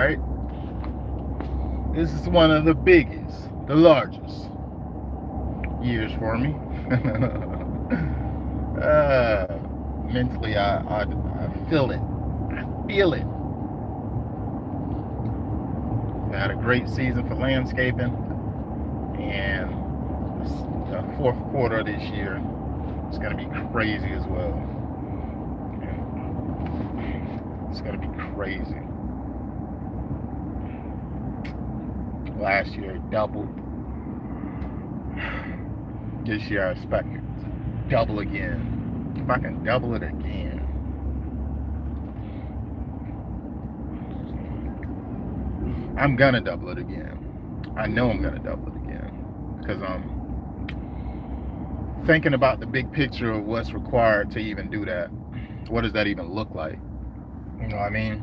right? This is one of the biggest, the largest years for me. uh, Mentally, I feel it. I feel it. I had a great season for landscaping, and the fourth quarter of this year is going to be crazy as well. It's going to be crazy. Last year it doubled. This year I expect it to double again. If I can double it again, I'm gonna double it again. I know I'm gonna double it again because I'm thinking about the big picture of what's required to even do that. What does that even look like? You know what I mean?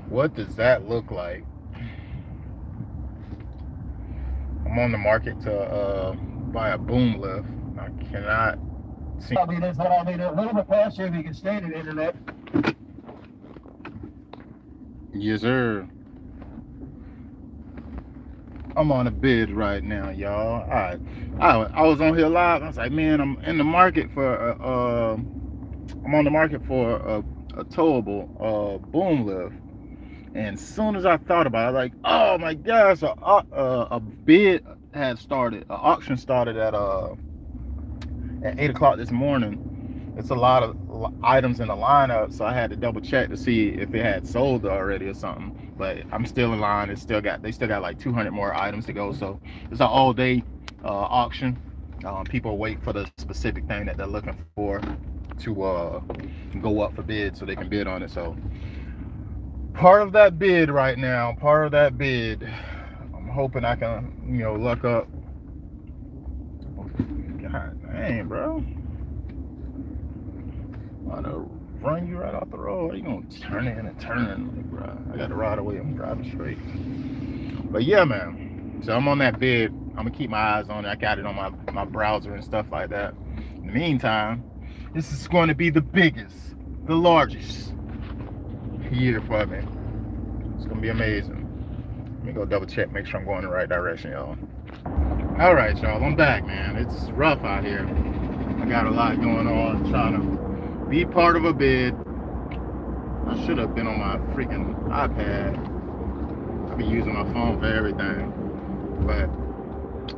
What does that look like? I'm on the market to buy a boom lift. I cannot see. I mean, that's what I mean. A little bit faster if you can stand the internet. Yes, sir. I'm on a bid right now, y'all. I was on here live. I was like, man, I'm in the market for I'm on the market for a towable boom lift. And as soon as I thought about it, like, oh my gosh, a bid had started, an auction started at 8 o'clock this morning. It's a lot of items in the lineup, so I had to double check to see if it had sold already or something. But I'm still in line. They still got like 200 more items to go. So it's an all day auction. People wait for the specific thing that they're looking for to go up for bid so they can bid on it. So part of that bid right now, I'm hoping I can, luck up. God dang, bro. I'm gonna run you right off the road. You gonna turn in and turn, like, bro. I got to ride away. I'm driving straight. But yeah, man. So I'm on that bid. I'm gonna keep my eyes on it. I got it on my browser and stuff like that. In the meantime, this is going to be the biggest, the largest year for me. It's gonna be amazing. Let me go double check, make sure I'm going in the right direction, y'all. All right, y'all. I'm back, man. It's rough out here. I got a lot going on, trying to be part of a bid. I should have been on my freaking iPad. I be using my phone for everything. But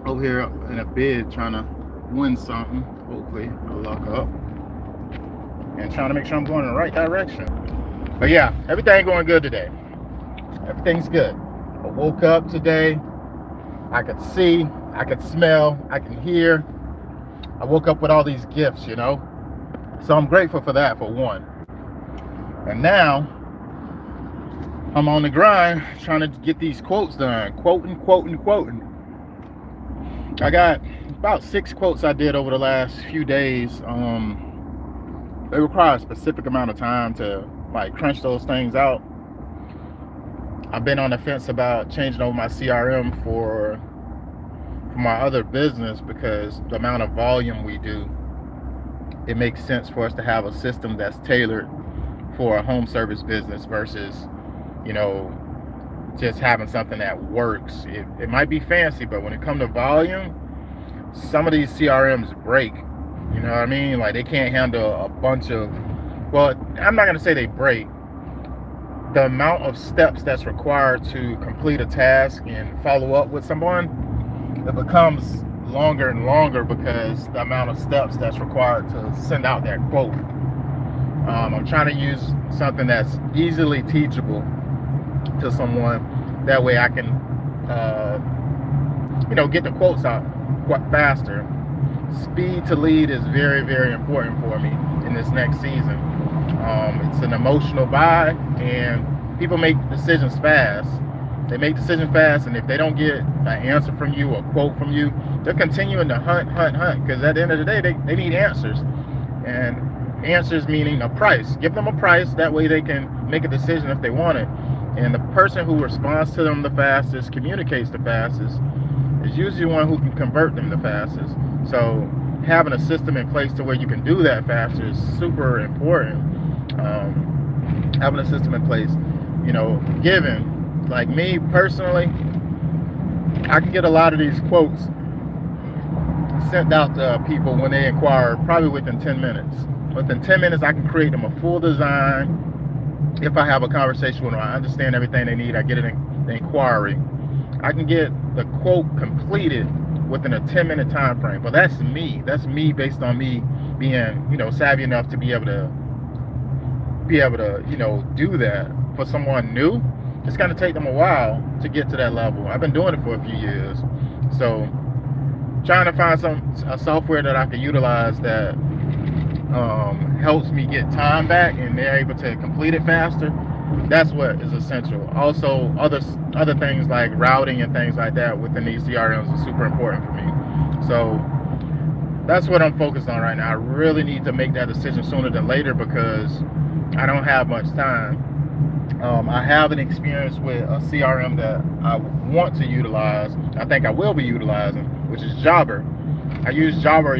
over here in a bid trying to win something. Hopefully I'll luck up. And trying to make sure I'm going in the right direction. But yeah, everything going good today. Everything's good. I woke up today. I could see, I could smell, I can hear. I woke up with all these gifts, So I'm grateful for that, for one. And now I'm on the grind trying to get these quotes done. Quoting. I got about 6 quotes I did over the last few days. They require a specific amount of time to crunch those things out. I've been on the fence about changing over my CRM for my other business because the amount of volume we do, it makes sense for us to have a system that's tailored for a home service business versus, just having something that works. It might be fancy, but when it comes to volume, some of these CRMs break. You know what I mean? Like, they can't handle a bunch of, well, I'm not going to say they break. The amount of steps that's required to complete a task and follow up with someone, it becomes longer and longer because the amount of steps that's required to send out that quote. I'm trying to use something that's easily teachable to someone. That way I can, get the quotes out faster. Speed to lead is very, very important for me in this next season. It's an emotional buy, and people make decisions fast. They make decisions fast, and if they don't get an answer from you or a quote from you, they're continuing to hunt, because at the end of the day, they need answers. And answers meaning a price. Give them a price, that way they can make a decision if they want it. And the person who responds to them the fastest, communicates the fastest, is usually the one who can convert them the fastest. So having a system in place to where you can do that faster is super important. having a system in place, you know, given, like me personally, I can get a lot of these quotes sent out to people when they inquire probably within 10 minutes. Within 10 minutes, I can create them a full design. If I have a conversation with them, I understand everything they need, I get the inquiry. I can get the quote completed within a 10-minute time frame. But that's me. That's me based on me being, you know, savvy enough to be able to, you know, do that. For someone new, it's going to take them a while to get to that level. I've been doing it for a few years. So trying to find a software that I can utilize that helps me get time back and they're able to complete it faster. That's what is essential. Also, other things like routing and things like that within these CRMs is super important for me. So that's what I'm focused on right now. I really need to make that decision sooner than later because I don't have much time. I have an experience with a CRM that I want to utilize. I think I will be utilizing, which is Jobber. I used Jobber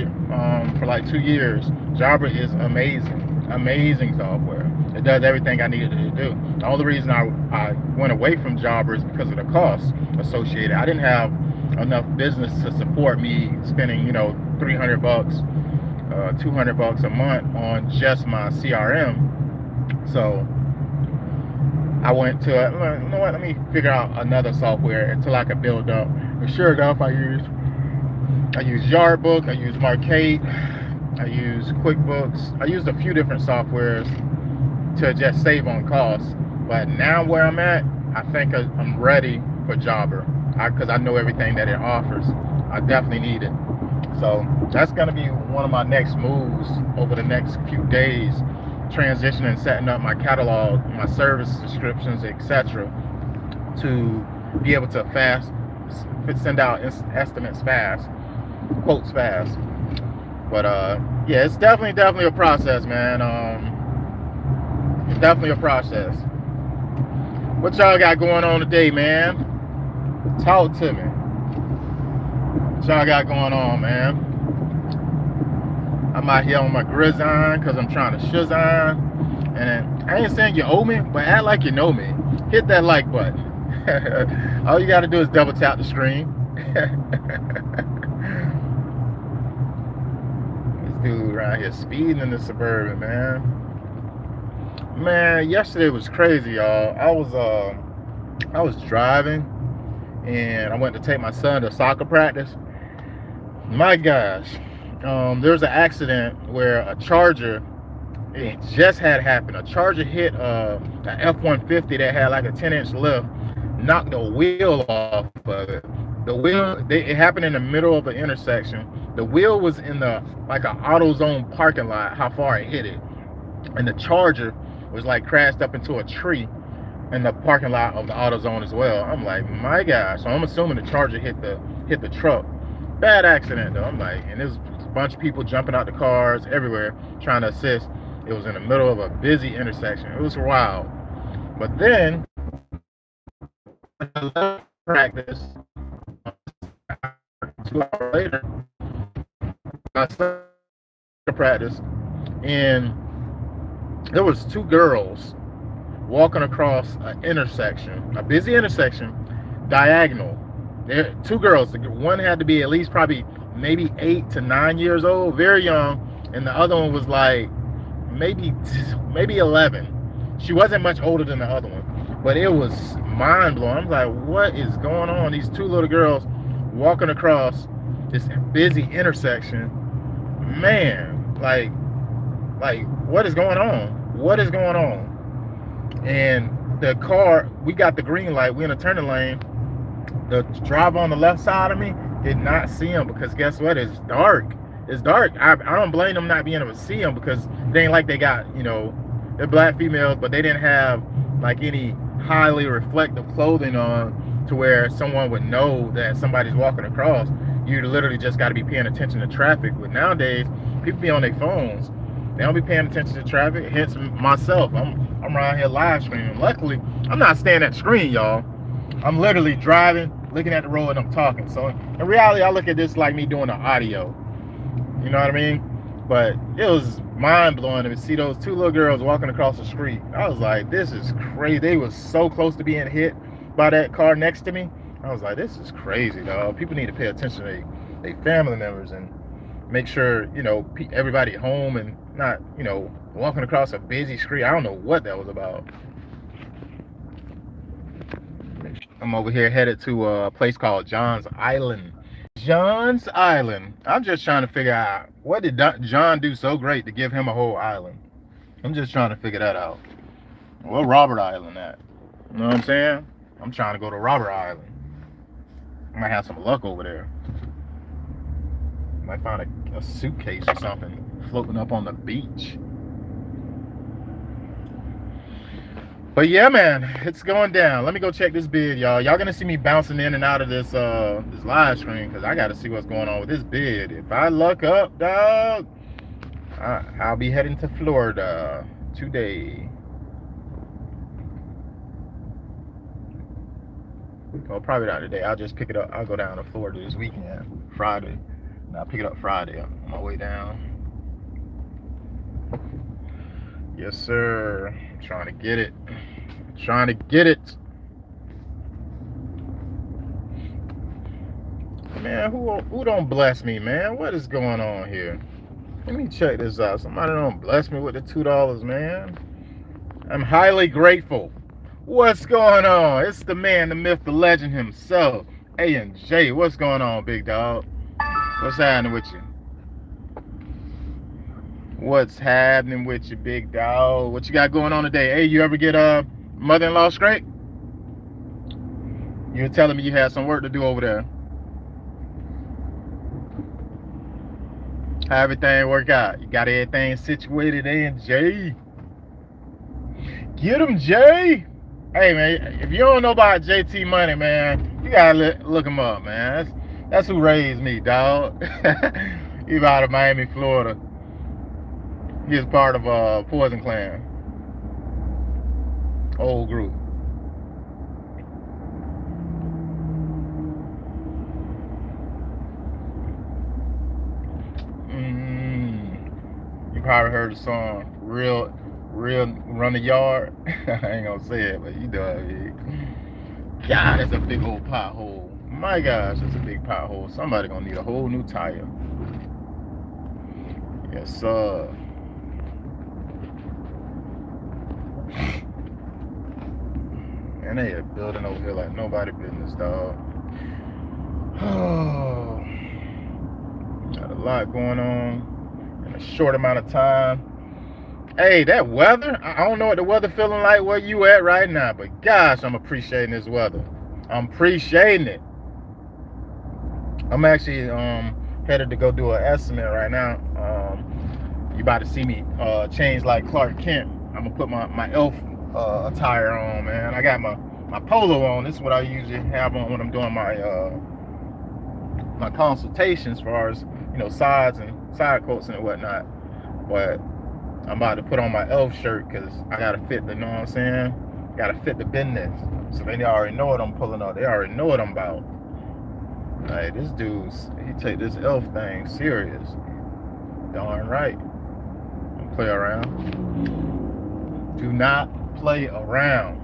for like 2 years. Jobber is amazing software. It does everything I needed it to do. The only reason I went away from Jobber is because of the costs associated. I didn't have enough business to support me spending, you know, $300, $200 a month on just my CRM. So I went to, you know what, let me figure out another software until I could build up. And sure enough, I use Yardbook, I use Marcate, I use QuickBooks. I used a few different softwares to just save on costs. But now where I'm at, I think I'm ready for Jobber because I know everything that it offers. I definitely need it. So that's going to be one of my next moves over the next few days, transitioning, setting up my catalog, my service descriptions, etc., to be able to send out estimates fast, quotes fast. But yeah, it's definitely a process, man. It's definitely a process. What y'all got going on today, man? Talk to me. What y'all got going on, man? I'm out here on my grizzine because I'm trying to shazine. And I ain't saying you owe me, but act like you know me. Hit that like button. All you got to do is double tap the screen. This dude around here speeding in the Suburban, man. Man, yesterday was crazy, y'all. I was driving and I went to take my son to soccer practice. My gosh, there was an accident where a Charger, it just had happened. A Charger hit an F-150 that had like a 10-inch lift, knocked the wheel off of it. The wheel, it happened in the middle of an intersection. The wheel was in like an AutoZone parking lot, how far it hit it. And the Charger was like crashed up into a tree in the parking lot of the AutoZone as well. I'm like, my gosh. So I'm assuming the Charger hit the truck. Bad accident though. I'm like, and there's a bunch of people jumping out the cars everywhere trying to assist. It was in the middle of a busy intersection. It was wild. But then practice 2 hours later, I started practice, and there was 2 girls walking across an intersection, a busy intersection, diagonal. There, 2 girls. One had to be at least probably maybe 8 to 9 years old, very young, and the other one was like maybe 11. She wasn't much older than the other one, but it was mind blowing. I'm like, what is going on? These 2 little girls walking across this busy intersection, man. Like, what is going on? What is going on? And the car, we got the green light. We in a turning lane. The driver on the left side of me did not see him because guess what? It's dark. It's dark. I don't blame them not being able to see him because it ain't like they got, you know, they're black females, but they didn't have like any highly reflective clothing on to where someone would know that somebody's walking across. You literally just got to be paying attention to traffic. But nowadays, people be on their phones. They don't be paying attention to traffic. Hence myself, I'm around here live streaming. Luckily, I'm not staying at the screen, y'all. I'm literally driving, looking at the road, and I'm talking. So in reality, I look at this like me doing the audio. You know what I mean? But it was mind-blowing to see those two little girls walking across the street. I was like, this is crazy. They was so close to being hit by that car next to me. I was like, this is crazy, dog. People need to pay attention to their family members and make sure, you know, everybody at home and not, you know, walking across a busy street. I don't know what that was about. I'm over here headed to a place called John's Island. John's Island. I'm just trying to figure out, what did John do so great to give him a whole island? I'm just trying to figure that out. Where Robert Island at? You know what I'm saying? I'm trying to go to Robert Island. I might have some luck over there. Might find a suitcase or something floating up on the beach. But yeah, man, it's going down. Let me go check this bid, y'all. Y'all gonna see me bouncing in and out of this this live stream because I gotta see what's going on with this bid. If I luck up, dog, I'll be heading to Florida today. Well, probably not today. I'll just pick it up. I'll go down to Florida this weekend, Friday. And I'll pick it up Friday on my way down. Yes, sir. I'm trying to get it. Trying to get it. Man, who don't bless me, man? What is going on here? Let me check this out. Somebody don't bless me with the $2, man. I'm highly grateful. What's going on? It's the man, the myth, the legend himself. A&J. What's going on, big dog? What's happening with you? What's happening with you, big dog? What you got going on today? Hey, you ever get mother-in-law straight? You were telling me you had some work to do over there. How everything work out? You got everything situated, A&J? Get him, Jay. Hey, man, if you don't know about JT Money, man, you gotta look him up, man. That's who raised me, dog. He's out of Miami, Florida. He's part of Poison Clan. Old group. You probably heard the song Real Run the Yard. I ain't gonna say it, but you know what I mean. God, that's a big old pothole. My gosh, that's a big pothole. Somebody gonna need a whole new tire. Yes, sir. And they are building over here like nobody business, dog. Oh, got a lot going on in a short amount of time. Hey, that weather, I don't know what the weather feeling like where you at right now, but gosh, I'm appreciating this weather. I'm appreciating it. I'm actually headed to go do an estimate right now. You about to see me change like Clark Kent. I'm gonna put my elf attire on, man. I got my polo on. This is what I usually have on when I'm doing my my consultations, as far as, you know, sides and side quotes and whatnot. But I'm about to put on my elf shirt because I gotta fit the, you know what I'm saying? Gotta fit the business. So they already know what I'm pulling out. They already know what I'm about. Like, this dude's, he take this elf thing serious. Darn right. Don't play around. Do not play around.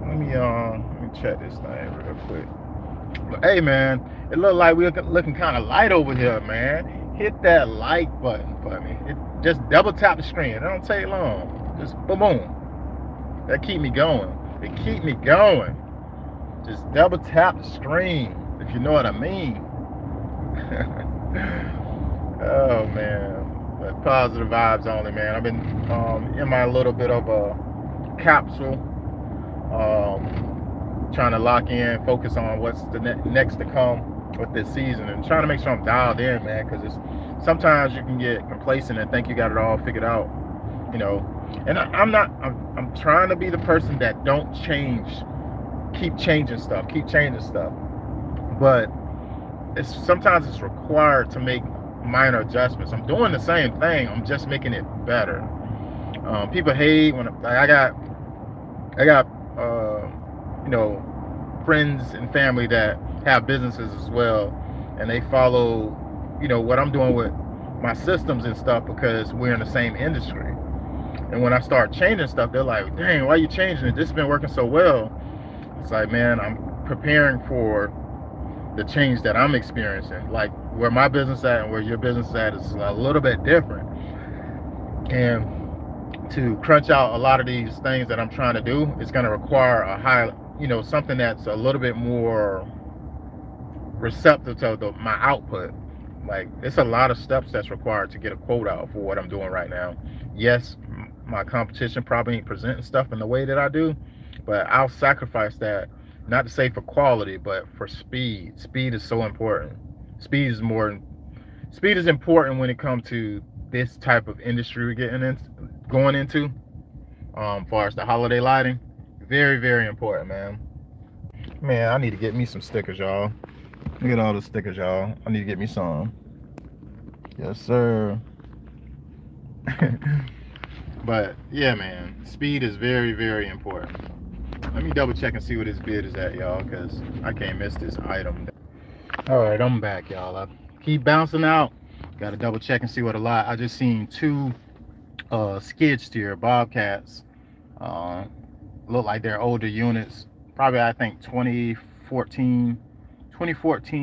Let me check this thing real quick. But hey, man, it look like we're looking kind of light over here, man. Hit that like button for me. Just double tap the screen. It don't take long. Just boom, boom. That keep me going. It keep me going. Just double tap the screen, if you know what I mean. Oh man, but positive vibes only, man. I've been in my little bit of a capsule, trying to lock in, focus on what's the next to come with this season, and trying to make sure I'm dialed in, man, because it's sometimes you can get complacent and think you got it all figured out, you know. And I'm trying to be the person that don't keep changing stuff, but sometimes it's required to make minor adjustments. I'm doing the same thing, I'm just making it better. People hate when I got you know, friends and family that have businesses as well, and they follow, what I'm doing with my systems and stuff because we're in the same industry. And when I start changing stuff, they're like, "Dang, why are you changing it? This has been working so well." It's like, man, I'm preparing for the change that I'm experiencing. Like where my business at and where your business at is a little bit different. And to crunch out a lot of these things that I'm trying to do, it's going to require a high, something that's a little bit more receptive to my output. Like it's a lot of steps that's required to get a quote out for what I'm doing right now. Yes, my competition probably ain't presenting stuff in the way that I do, but I'll sacrifice that, not to say for quality, but for speed. Speed is so important. Speed is more Speed is important when it comes to this type of industry we're going into. As far as the holiday lighting, very, very important, man. Man, I need to get me some stickers, y'all. Look at all the stickers, y'all. I need to get me some. Yes, sir. But yeah, man, speed is very, very important. Let me double check and see what his bid is at, y'all, because I can't miss this item. All right, I'm back, y'all. I keep bouncing out. Got to double check and see what a lot. I just seen two skid steer Bobcats. Uh, look like they're older units. Probably, I think 2014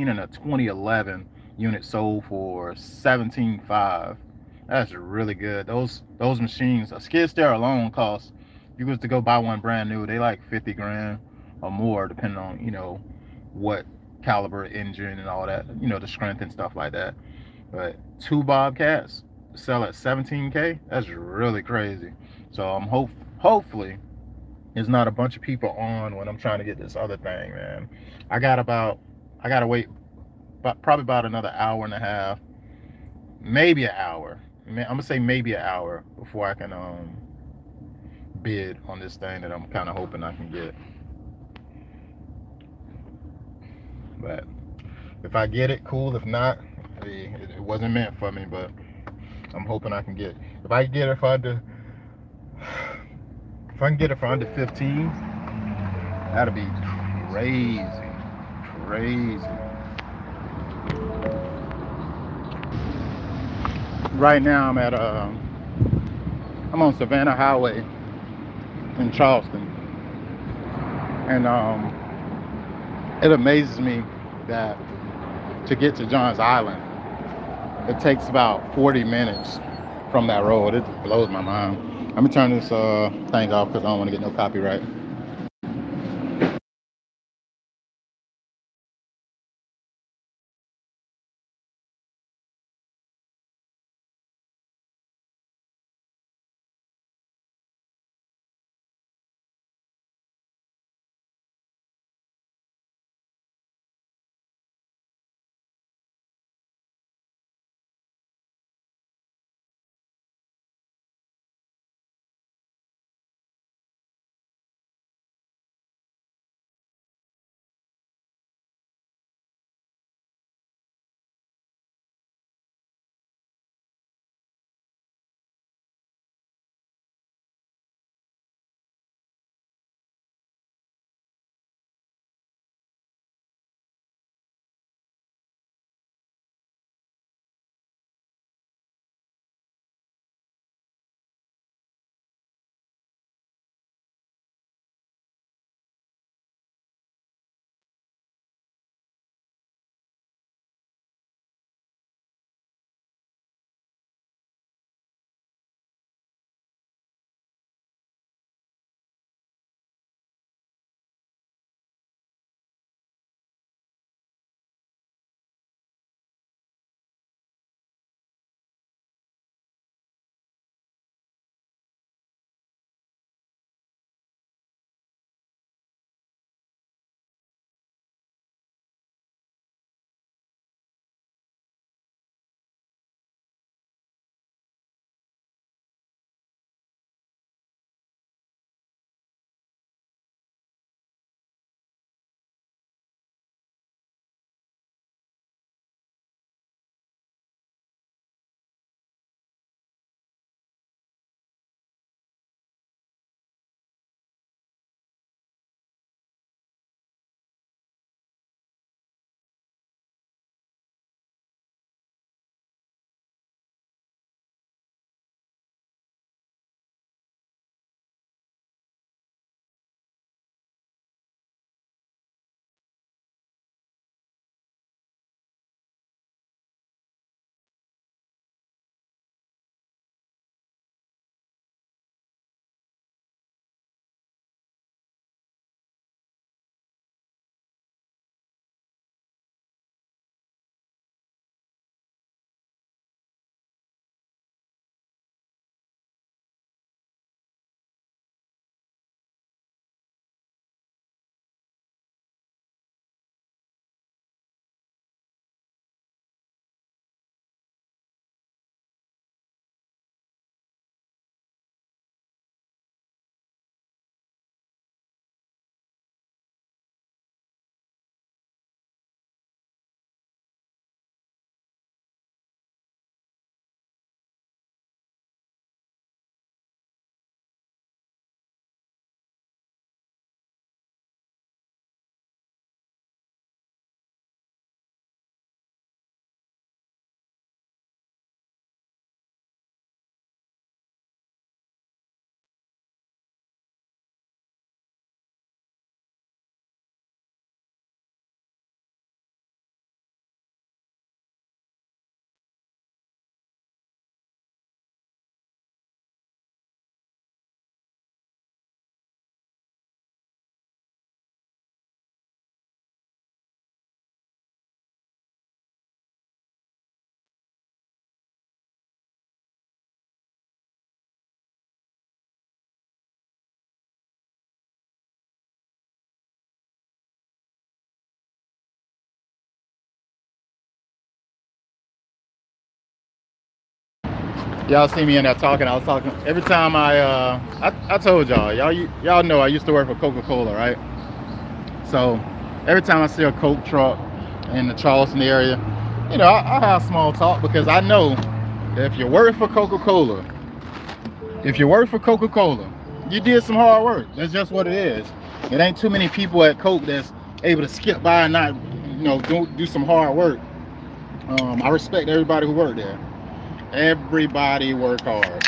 and a 2011 unit sold for 17.5. That's really good. Those machines, a skid steer alone costs, if you was to go buy one brand new, they like 50 grand or more, depending on, what caliber engine and all that, the strength and stuff like that. But two Bobcats sell at 17K, that's really crazy. So I'm hopefully there's not a bunch of people on when I'm trying to get this other thing, man. I gotta wait probably about another hour and a half, maybe an hour. I'm gonna say maybe an hour before I can bid on this thing that I'm kind of hoping I can get. But if I get it, cool. If not, it wasn't meant for me. But I'm hoping I can get it. If I get it for under, if I can get it for under 15, that'll be crazy, crazy. Right now I'm on Savannah Highway in Charleston, and it amazes me that to get to Johns Island, it takes about 40 minutes from that road. It just blows my mind. Let me turn this thing off because I don't want to get no copyright. Y'all see me in there talking. I was talking every time I told y'all know I used to work for Coca-Cola, right? So every time I see a Coke truck in the Charleston area, I have small talk because I know that if you work for Coca-Cola, you did some hard work. That's just what it is. It ain't too many people at Coke that's able to skip by and not, do some hard work. I respect everybody who worked there. Everybody work hard.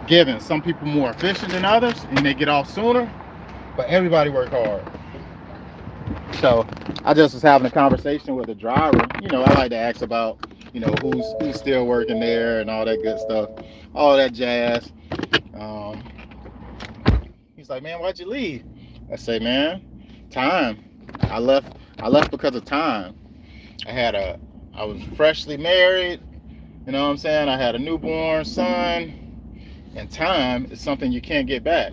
Given some people more efficient than others and they get off sooner, but everybody work hard. So I just was having a conversation with the driver. I like to ask about, who's still working there and all that good stuff, all that jazz. He's like, man, why'd you leave? I say, man, time. I left because of time. I was freshly married. You know what I'm saying? I had a newborn son, and time is something you can't get back.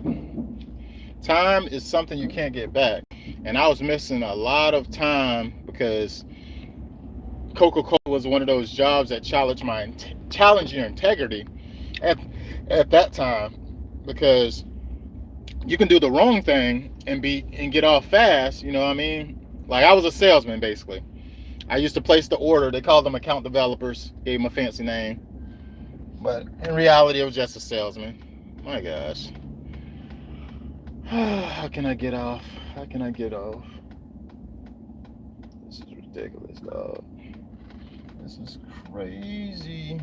Time is something you can't get back. And I was missing a lot of time because Coca-Cola was one of those jobs that challenged your integrity at that time, because you can do the wrong thing and get off fast. You know what I mean? Like, I was a salesman basically. I used to place the order. They called them account developers, gave them a fancy name, but in reality it was just a salesman. My gosh. How can I get off? This is ridiculous, dog. This is crazy.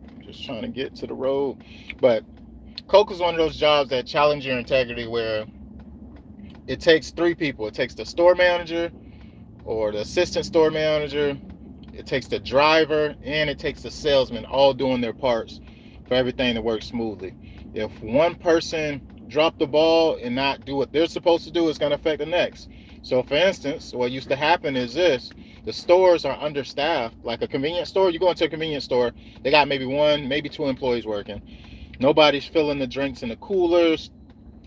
I'm just trying to get to the road. But Coke is one of those jobs that challenge your integrity, where it takes three people. It takes the store manager or the assistant store manager, it takes the driver, and it takes the salesman, all doing their parts for everything to work smoothly. If one person drop the ball and not do what they're supposed to do, it's going to affect the next. So for instance, what used to happen is this: the stores are understaffed. Like a convenience store, you go into a convenience store, they got maybe one, maybe two employees working. Nobody's filling the drinks in the coolers,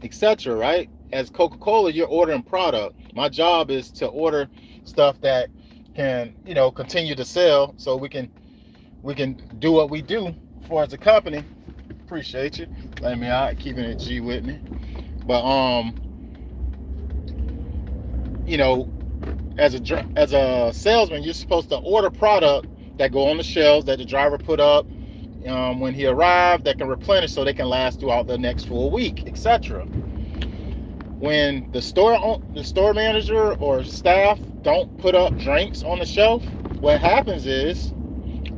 etc. Right? As Coca-Cola, you're ordering product. My job is to order stuff that can, continue to sell, so we can do what we do for as a company. Appreciate you letting me out, keeping it G with me. But as a salesman, you're supposed to order product that go on the shelves that the driver put up when he arrived, that can replenish so they can last throughout the next full week, etc. When the store manager or staff don't put up drinks on the shelf, what happens is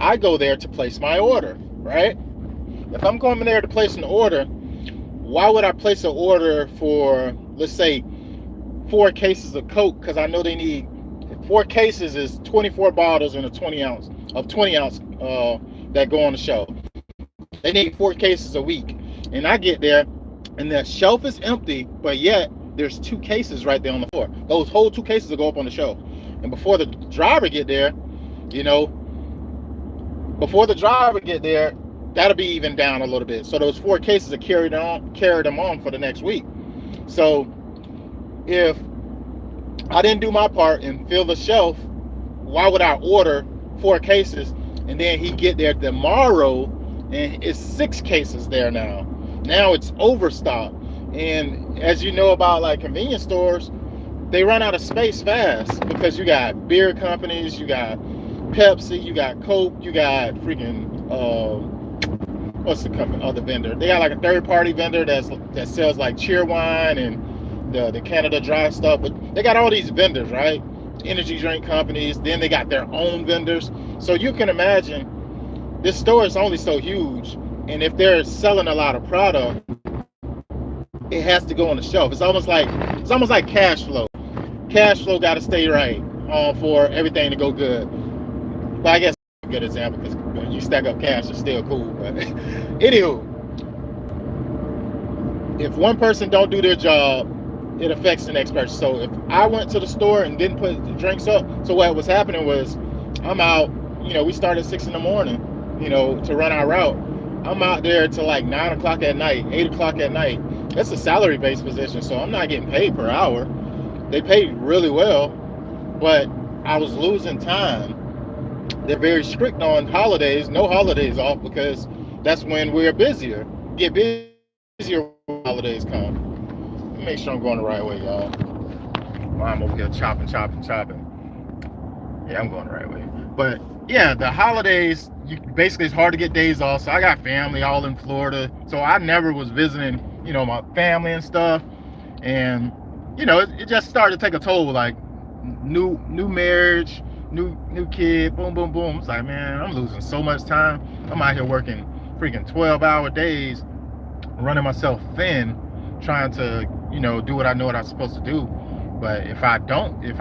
I go there to place my order, right? If I'm going there to place an order, why would I place an order for, let's say, 4 cases of Coke? Because I know they need 4 cases is 24 bottles in a 20 ounce that go on the shelf. They need 4 cases a week, and I get there and the shelf is empty, but yet there's 2 cases right there on the floor. Those whole 2 cases will go up on the shelf, and before the driver get there, that'll be even down a little bit. So those 4 cases are carry them on for the next week. So if I didn't do my part and fill the shelf, why would I order 4 cases and then he get there tomorrow and it's 6 cases there now? Now it's overstock. And as you know about like convenience stores, they run out of space fast because you got beer companies, you got Pepsi, you got Coke, you got freaking what's the company, other vendor? They got like a third-party vendor that sells like Cheerwine and the Canada Dry stuff. But they got all these vendors, right? Energy drink companies. Then they got their own vendors. So you can imagine this store is only so huge, and if they're selling a lot of product, it has to go on the shelf. It's almost like cash flow. Cash flow got to stay right for everything to go good. But I guess a good example, because when you stack up cash, it's still cool. But anywho, if one person don't do their job, it affects the next person. So if I went to the store and didn't put the drinks up, so what was happening was I'm out. We started at 6 in the morning, to run our route. I'm out there till like 9 o'clock at night, 8 o'clock at night. That's a salary-based position, so I'm not getting paid per hour. They paid really well, but I was losing time they're very strict on holidays, no holidays off, because that's when we're busier. Get busier when holidays come. Make sure I'm going the right way, y'all. I'm over here chopping. Yeah, I'm going the right way. But yeah, the holidays, basically it's hard to get days off. So I got family all in Florida. So I never was visiting, my family and stuff. And, it just started to take a toll. Like new marriage, new kid, boom, boom, boom. It's like, man, I'm losing so much time. I'm out here working freaking 12-hour days, running myself thin, trying to, do what I know what I'm supposed to do. But if I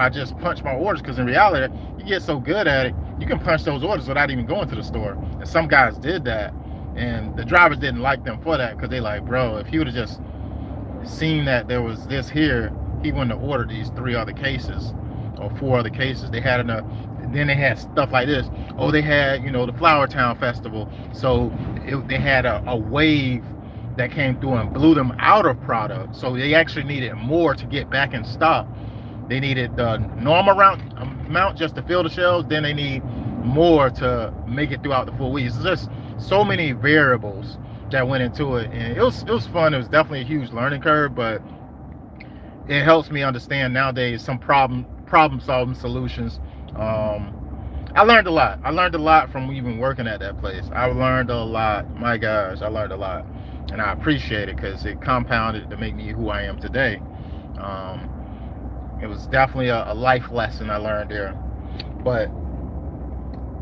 just punch my orders, because in reality, you get so good at it, you can punch those orders without even going to the store. And some guys did that, and the drivers didn't like them for that, because they like, bro, if he would have just seen that there was this here, he wouldn't have ordered these 3 other cases or 4 other cases. They had enough. Then they had stuff like this. Oh, they had, the Flower Town Festival. So they had a wave that came through and blew them out of product. So they actually needed more to get back in stock. They needed the normal amount just to fill the shelves. Then they need more to make it throughout the full week. It's just so many variables that went into it, and it was fun. It was definitely a huge learning curve, but it helps me understand nowadays some problem solving solutions. I learned a lot from even working at that place. I learned a lot. My gosh, I learned a lot, and I appreciate it, because it compounded to make me who I am today. It was definitely a life lesson I learned there. But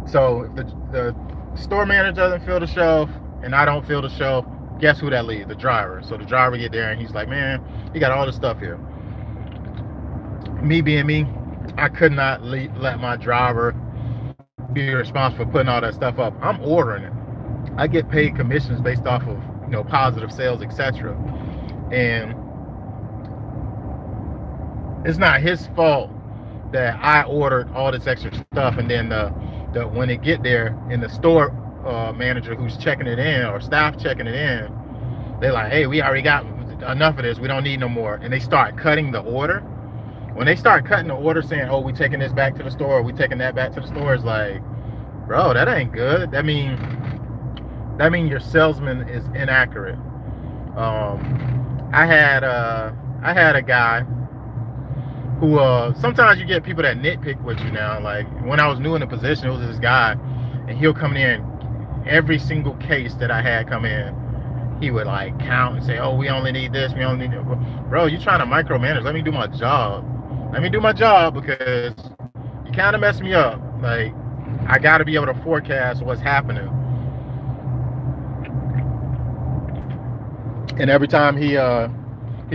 so if the store manager doesn't fill the shelf and I don't fill the shelf, guess who that leaves? The driver. So the driver get there and he's like, man, you got all this stuff here. Me being me, I could not let my driver be responsible for putting all that stuff up. I'm ordering it. I get paid commissions based off of positive sales, etc. And it's not his fault that I ordered all this extra stuff, and then when it get there, and the store manager who's checking it in, or staff checking it in, they're like, hey, we already got enough of this, we don't need no more. And they start cutting the order. When they start cutting the order, saying, oh, we taking this back to the store, or we taking that back to the store, it's like, bro, that ain't good. That mean your salesman is inaccurate. I had a guy who sometimes you get people that nitpick with you now. Like when I was new in the position, it was this guy, and he'll come in every single case that I had come in. He would like count and say, oh, we only need this, we only need it. Bro, you trying to micromanage. Let me do my job. Because you kind of messed me up. Like, I got to be able to forecast what's happening. And every time he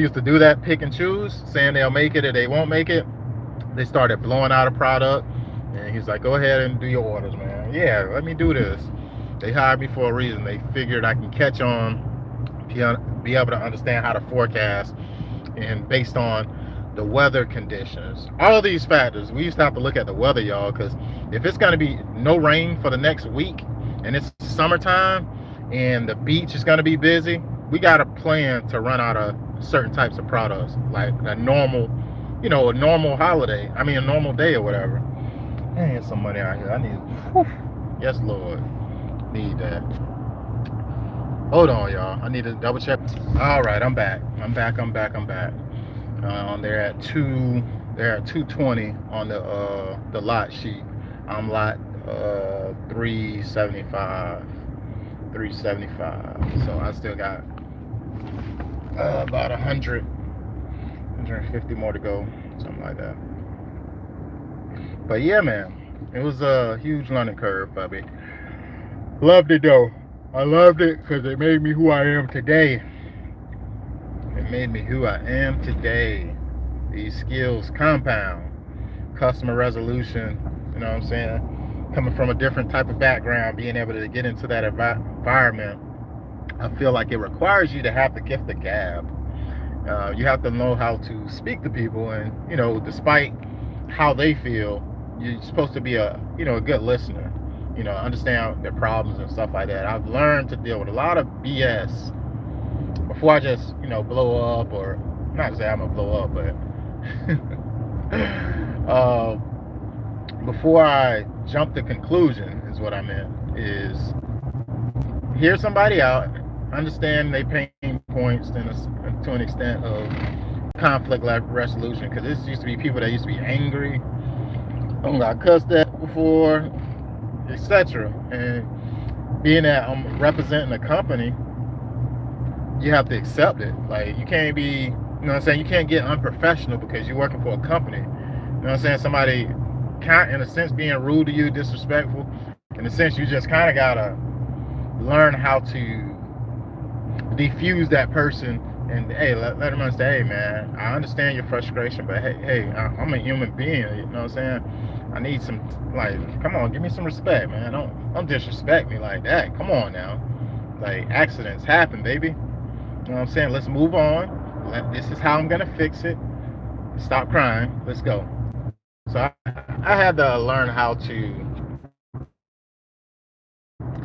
used to do that, pick and choose, saying they'll make it or they won't make it, they started blowing out a product. And he's like, go ahead and do your orders, man. Yeah, let me do this. They hired me for a reason. They figured I can catch on, be able to understand how to forecast, and based on the weather conditions, all these factors. We used to have to look at the weather, y'all, because if it's going to be no rain for the next week and it's summertime and the beach is going to be busy, we got a plan to run out of certain types of products, like a normal holiday. I mean, a normal day or whatever. Man, there's some money out here. I need, yes, Lord, need that. Hold on, y'all. I need to double check. All right, I'm back. They're at 220 on the lot sheet. I'm lot 375. So I still got about 150 more to go, something like that. But yeah, man, it was a huge learning curve, Bubby. Loved it though. I loved it because it made me who I am today. These skills compound. Customer resolution, you know what I'm saying? Coming from a different type of background, being able to get into that environment, I feel like it requires you to have the gift of gab. You have to know how to speak to people, and despite how they feel, you're supposed to be a good listener. Understand their problems and stuff like that. I've learned to deal with a lot of BS before I just blow up, or not to say I'm gonna blow up, but before I jump to conclusion is what I meant, is hear somebody out, understand their pain points to an extent of conflict resolution, because this used to be people that used to be angry, got cussed at before, etc. And being that I'm representing a company, you have to accept it. Like, you can't be, you know what I'm saying, you can't get unprofessional because you're working for a company. You know what I'm saying? Somebody, in a sense, being rude to you, disrespectful, in a sense, you just kind of gotta learn how to defuse that person and, hey, let them understand, hey man, I understand your frustration, but hey, I'm a human being, you know what I'm saying? I need some, like, come on, give me some respect, man. Don't disrespect me like that. Come on now. Like, accidents happen, baby. You know what I'm saying? Let's move on. This is how I'm gonna fix it. Stop crying. Let's go. So I had to learn how to,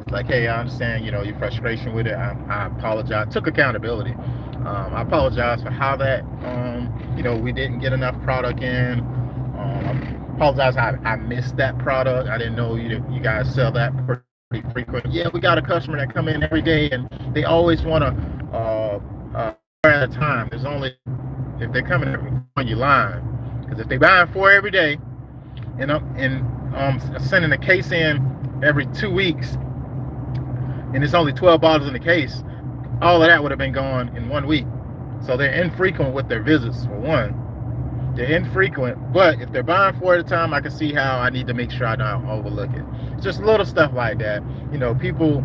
like, hey, I understand, your frustration with it. I apologize. Took accountability. I apologize for how that, we didn't get enough product in. I apologize. I missed that product. I didn't know you guys sell that pretty frequent. Yeah, we got a customer that come in every day, and they always want to at a time. There's only, if they're coming every one, you lying. Because if they buying 4 every day, and I'm sending a case in every 2 weeks, and it's only 12 bottles in the case, all of that would have been gone in 1 week. So they're infrequent with their visits, for one. They're infrequent, but if they're buying 4 at a time, I can see how I need to make sure I don't overlook it. It's just little stuff like that. People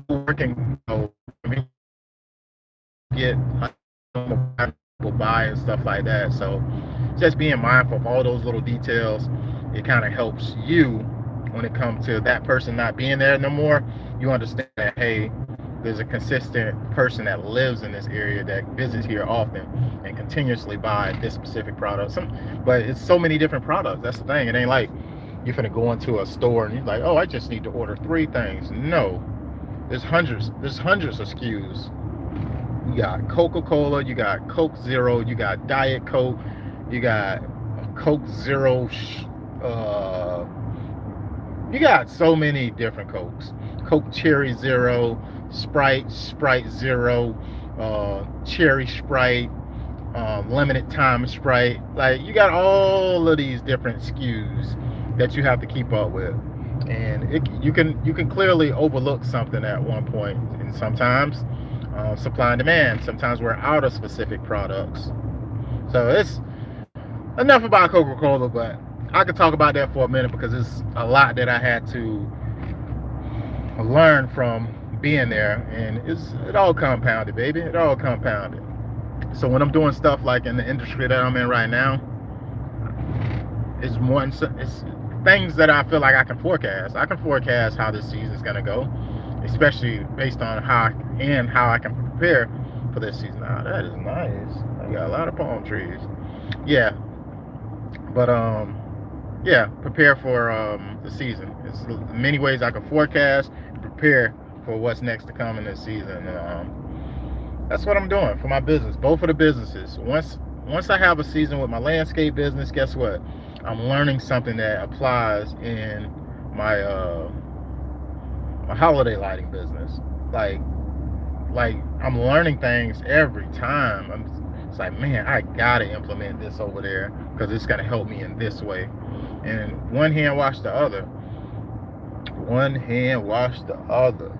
working, get will buy and stuff like that. So just being mindful of all those little details, it kind of helps you when it comes to that person not being there no more. You understand that, hey, there's a consistent person that lives in this area that visits here often and continuously buy this specific product. But it's so many different products. That's the thing. It ain't like you're finna go into a store and you're like, oh, I just need to order 3 things. No, there's hundreds of SKUs. You got Coca-Cola, you got Coke Zero, you got Diet Coke, you got Coke Zero, you got so many different Cokes. Coke Cherry Zero, Sprite Zero, Cherry Sprite, limited time Sprite. Like, you got all of these different SKUs that you have to keep up with, and you can clearly overlook something at one point. And sometimes supply and demand. Sometimes we're out of specific products. So it's enough about Coca-Cola, but I could talk about that for a minute because it's a lot that I had to learn from being there, and it all compounded, baby. It all compounded. So when I'm doing stuff like in the industry that I'm in right now, it's things that I feel like I can forecast. I can forecast how this season's gonna go, especially based on how I can prepare for this season. Now, that is nice. I got a lot of palm trees. Yeah, but prepare for the season. It's many ways I can forecast and prepare for what's next to come in this season. That's what I'm doing for my business, both of the businesses. Once I have a season with my landscape business, guess what? I'm learning something that applies in my my holiday lighting business. Like I'm learning things every time. It's like, man, I gotta implement this over there because it's gonna help me in this way. And one hand wash the other. One hand wash the other.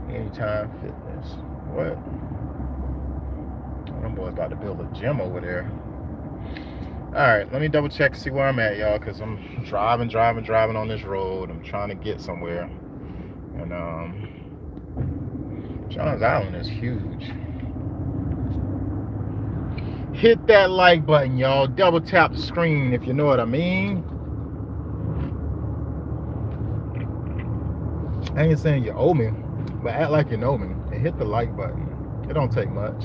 Anytime Fitness. What? Them boys about to build a gym over there. Alright, let me double check to see where I'm at, y'all, because I'm driving on this road. I'm trying to get somewhere. And Johns Island is huge. Hit that like button, y'all. Double tap the screen if you know what I mean. I ain't saying you owe me, but act like you know me and hit the like button. It don't take much.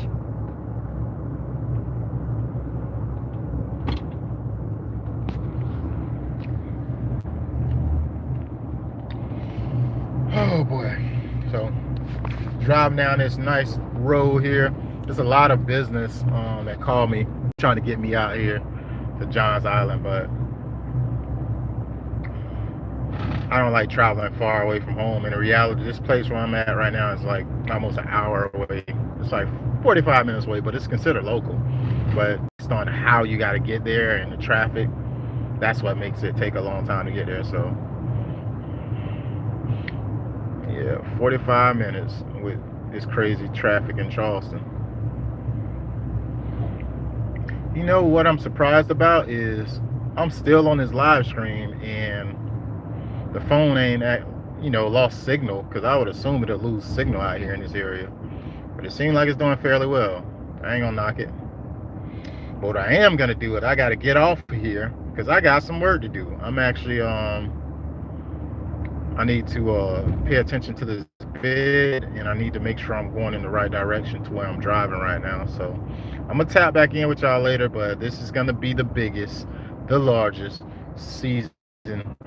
Oh boy. So driving down this nice road here. There's a lot of business that call me trying to get me out here to Johns Island, but I don't like traveling far away from home. In reality, this place where I'm at right now is like almost an hour away. It's like 45 minutes away, but it's considered local. But based on how you got to get there and the traffic, that's what makes it take a long time to get there. So yeah, 45 minutes with this crazy traffic in Charleston. You know what I'm surprised about is I'm still on this live stream and the phone ain't at, lost signal, because I would assume it'll lose signal out here in this area. But it seems like it's doing fairly well. I ain't gonna knock it. But what I am gonna do is I gotta get off of here because I got some work to do. I'm actually I need to pay attention to this bid, and I need to make sure I'm going in the right direction to where I'm driving right now. So I'm gonna tap back in with y'all later, but this is gonna be the biggest, the largest season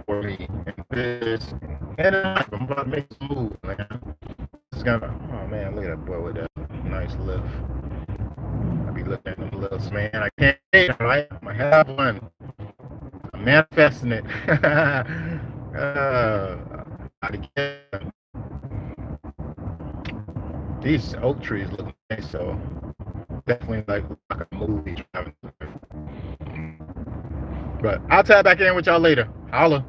for me. And I'm about to make some moves, man. This is gonna, oh man, look at that boy with that nice lift. I be looking at them lifts, man. I can't wait, right? I'm gonna have one. I'm manifesting it. These oak trees look nice, so definitely like a movie. But I'll tap back in with y'all later. Holla.